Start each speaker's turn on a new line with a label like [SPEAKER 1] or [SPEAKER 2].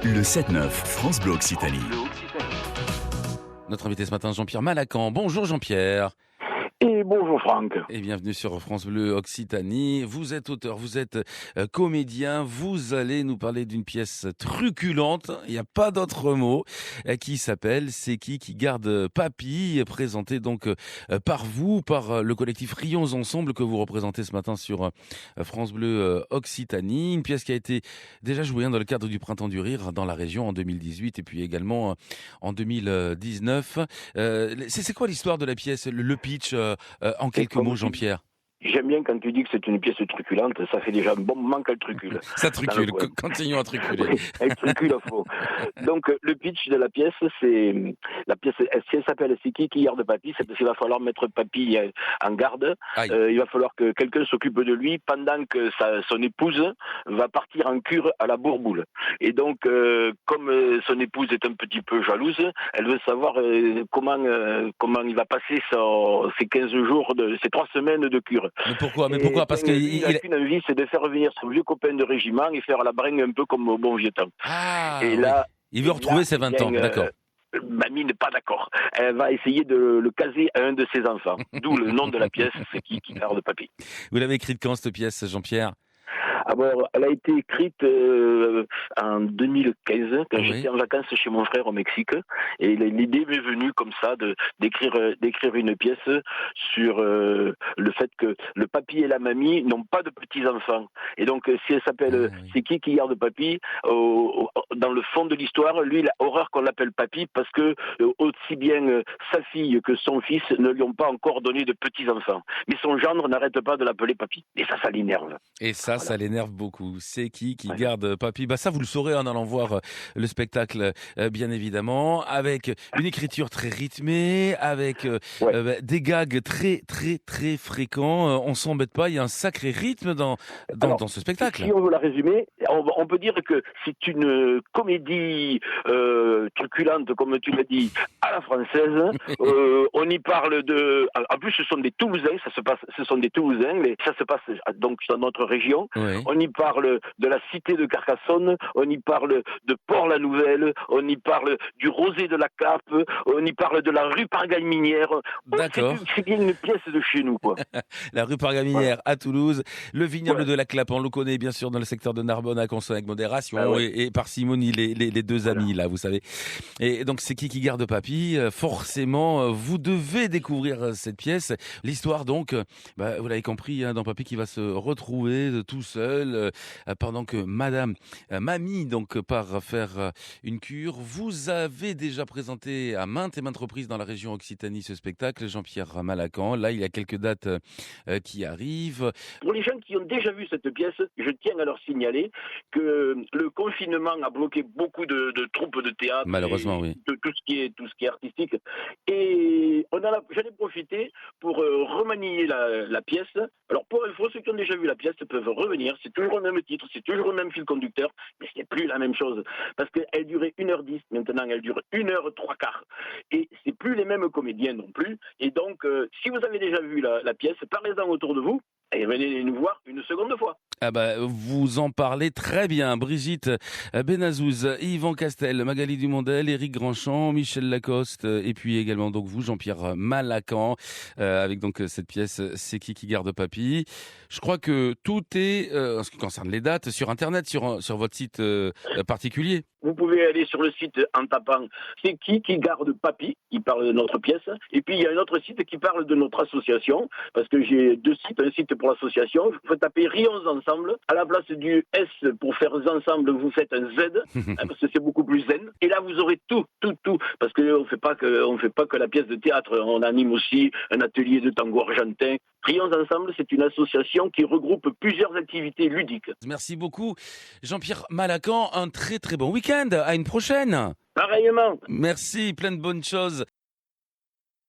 [SPEAKER 1] Le 7-9, France Bleu Occitanie.
[SPEAKER 2] Notre invité ce matin, Jean-Pierre Malacan. Bonjour Jean-Pierre.
[SPEAKER 3] Et bonjour Franck.
[SPEAKER 2] Et bienvenue sur France Bleu Occitanie. Vous êtes auteur, vous êtes comédien. Vous allez nous parler d'une pièce truculente, il n'y a pas d'autre mot, qui s'appelle C'est qui garde papy, présentée donc par vous, par le collectif Rions Ensemble que vous représentez ce matin sur France Bleu Occitanie. Une pièce qui a été déjà jouée dans le cadre du Printemps du Rire dans la région en 2018 et puis également en 2019. C'est quoi l'histoire de la pièce, le pitch en quelques mots, Jean-Pierre?
[SPEAKER 3] J'aime bien quand tu dis que c'est une pièce truculente, ça fait déjà un bon moment qu'elle trucule.
[SPEAKER 2] Ça trucule, continuons à truculer.
[SPEAKER 3] Oui, elle trucule à fond. Donc le pitch de la pièce, si elle s'appelle C'est qui garde papy, c'est parce qu'il va falloir mettre papy en garde. Il va falloir que quelqu'un s'occupe de lui pendant que son épouse va partir en cure à la Bourboule. Et donc, comme son épouse est un petit peu jalouse, elle veut savoir comment il va passer ces 15 jours, ces 3 semaines de cure.
[SPEAKER 2] Mais pourquoi? Parce
[SPEAKER 3] qu'il n'a qu'une envie, c'est de faire revenir son vieux copain de régiment et faire la bringue un peu comme au bon vieux temps.
[SPEAKER 2] Et là, il veut retrouver ses 20 ans, d'accord.
[SPEAKER 3] Mamie n'est pas d'accord. Elle va essayer de le caser à un de ses enfants. D'où le nom de la pièce, C'est qui garde papy.
[SPEAKER 2] Vous l'avez écrite quand, cette pièce, Jean-Pierre?
[SPEAKER 3] Alors, elle a été écrite en 2015, quand j'étais en vacances chez mon frère au Mexique. Et l'idée m'est venue comme ça d'écrire une pièce sur le fait que le papy et la mamie n'ont pas de petits-enfants. Et donc, si elle s'appelle C'est qui garde papy, dans le fond de l'histoire, lui, il a horreur qu'on l'appelle papy parce que aussi bien sa fille que son fils ne lui ont pas encore donné de petits-enfants. Mais son gendre n'arrête pas de l'appeler papy. Et ça l'énerve.
[SPEAKER 2] Et ça l'énerve beaucoup. C'est qui garde papy? Ça, vous le saurez en allant voir le spectacle, bien évidemment, avec une écriture très rythmée, avec des gags très, très, très fréquents. On s'embête pas, il y a un sacré rythme dans ce spectacle.
[SPEAKER 3] Si on veut la résumer, on peut dire que c'est une comédie truculente, comme tu l'as dit, à la française. On y parle de... En plus, ce sont des Toulousains, ce sont des Toulousains, mais ça se passe donc dans notre région. On y parle de la cité de Carcassonne, on y parle de Port-la-Nouvelle, on y parle du Rosé de la Cape, on y parle de la rue Pargaminière.
[SPEAKER 2] D'accord.
[SPEAKER 3] C'est bien une pièce de chez nous, quoi.
[SPEAKER 2] La rue Pargaminière à Toulouse, le vignoble de la Clappe, on le connaît bien sûr dans le secteur de Narbonne, à consommer avec modération et parcimonie, les deux amis là, vous savez. Et donc c'est qui garde papy? Forcément, vous devez découvrir cette pièce. L'histoire donc, vous l'avez compris, dans Papy qui va se retrouver tout seul pendant que mamie donc part faire une cure. Vous avez déjà présenté à maintes et maintes reprises dans la région Occitanie ce spectacle, Jean-Pierre Malacan. Là, il y a quelques dates qui arrivent.
[SPEAKER 3] Pour les gens qui ont déjà vu cette pièce, je tiens à leur signaler que le confinement a bloqué beaucoup de troupes de théâtre.
[SPEAKER 2] Malheureusement, oui.
[SPEAKER 3] De tout ce qui est artistique. Et j'en ai profité pour remanier la pièce. Alors pour info, ceux qui ont déjà vu la pièce peuvent revenir. C'est toujours le même titre, c'est toujours le même fil conducteur, mais ce n'est plus la même chose. Parce qu'elle durait 1h10, maintenant elle dure 1h03. Et c'est plus les mêmes comédiens non plus. Et donc, si vous avez déjà vu la pièce, parlez-en autour de vous. Et venez nous voir une seconde fois.
[SPEAKER 2] Vous en parlez très bien. Brigitte Benazouz, Yvan Castel, Magali Dumondel, Éric Grandchamp, Michel Lacoste, et puis également donc vous, Jean-Pierre Malacan, avec donc cette pièce C'est qui garde papy. Je crois que tout est, en ce qui concerne les dates, sur Internet, sur votre site particulier.
[SPEAKER 3] Vous pouvez aller sur le site en tapant C'est qui garde papy, qui parle de notre pièce. Et puis il y a un autre site qui parle de notre association, parce que j'ai 2 sites, un site pour l'association. Vous tapez Rions Ensemble. À la place du S pour faire ensemble, vous faites un Z, parce que c'est beaucoup plus zen. Et là, vous aurez tout. Parce qu'on fait pas que la pièce de théâtre. On anime aussi un atelier de tango argentin. Rions Ensemble, c'est une association qui regroupe plusieurs activités ludiques.
[SPEAKER 2] Merci beaucoup, Jean-Pierre Malacan. Un très très bon week-end. À une prochaine.
[SPEAKER 3] Pareillement.
[SPEAKER 2] Merci, plein de bonnes choses.